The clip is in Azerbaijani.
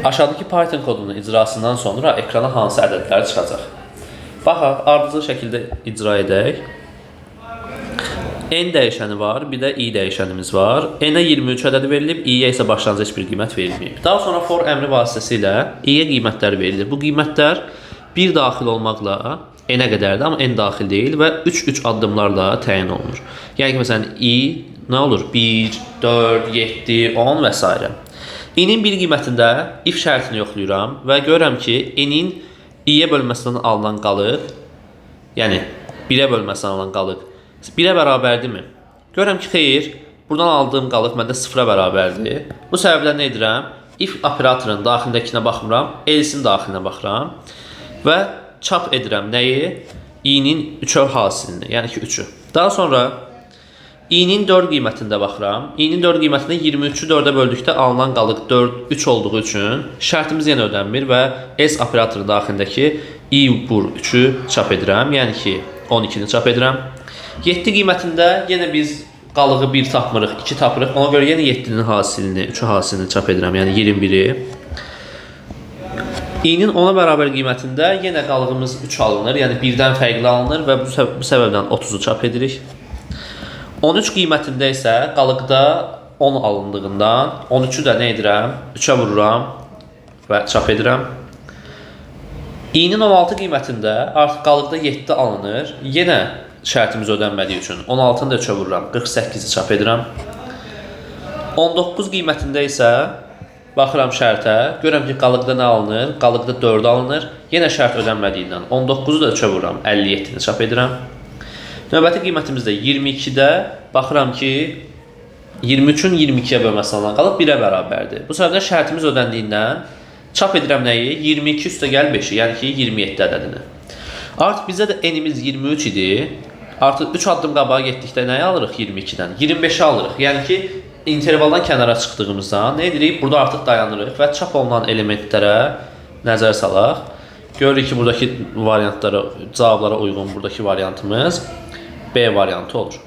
Aşağıdakı Python kodunun icrasından sonra ekrana hansı ədədlər çıxacaq? Baxaq, ardıcıl şəkildə icra edək. N dəyişəni var, bir də I dəyişənimiz var. N-ə 23 ədədi verilib, I-yə isə başlanıcı heç bir qiymət verilməyib. Daha sonra for əmri vasitəsilə I-yə qiymətlər verilir. Bu qiymətlər 1 daxil olmaqla N-ə qədərdir, amma N daxil deyil və 3-3 addımlarla təyin olunur. Yəni ki, məsələn, I nə olur? 1, 4, 7, 10 və s. I-nin bir qiymətində if şərtini yoxlayıram və görürəm ki, N-in I-yə bölməsindən alınan qalıq, yəni 1-ə bölməsindən alınan qalıq 1-ə bərabərdirmi? Görürəm ki, xeyr, buradan aldığım qalıq məndə 0-a bərabərdir. Bu səbəblə nə edirəm? If operatorunun daxilindəkinə baxmıram, else-in daxilinə baxıram və çap edirəm nəyi? I-nin 3-ə hasilini, yəni ki, 3-ü. Daha sonra I-nin 4 qiymətində baxıram. I-nin 4 qiymətində 23-ü 4-ə böldükdə alınan qalıq 3 olduğu üçün şərtimiz yenə ödənmir və else operatorunun daxilindəki I bur 3-ü çap edirəm, yəni ki, 12-ni çap edirəm. 7 qiymətində yenə biz qalığı 1 tapmırıq, 2 tapırıq. Ona görə yenə 7-nin hasilini, 3-ü hasilini çap edirəm, yəni 21-i. I-nin 10-a bərabər qiymətində yenə qalığımız 3 alınır, yəni 1-dən fərqli alınır və bu səbəbdən 30-u çap edirik. 13 qiymətində isə qalıqda 10 alındığından 13-ü də nə edirəm? 3-ə vururam və çap edirəm. I-nin 16 qiymətində artıq qalıqda 7 alınır. Yenə şərtimiz ödənmədiyi üçün 16-nı da 3-ə vururam, 48-i çap edirəm. 19 qiymətində isə baxıram şərtə, görürəm ki, qalıqda nə alınır? Qalıqda 4 alınır. Yenə şərt ödənmədiyindən 19-u da 3-ə vururam, 57-ni çap edirəm. Növbəti qiymətimiz də 22-də baxıram ki, 23-ün 22-yə bölməsindən alınan qalıq 1-ə bərabərdir. Bu səbəbdən şərtimiz ödəndiyindən çap edirəm nəyi? 22 üstə gəl 5-i, yəni ki, 27 ədədini. Artıq bizdə də n-imiz 23 idi. Artıq 3 addım qabağa getdikdə nəyi alırıq 22-dən? 25-i alırıq. Yəni ki, intervaldan kənara çıxdığımızdan nə edirik? Burada artıq dayanırıq və çap olunan elementlərə nəzər salaq. Görürük ki, buradakı variantlara, cavablara uyğun buradakı variantımız B variantı olur.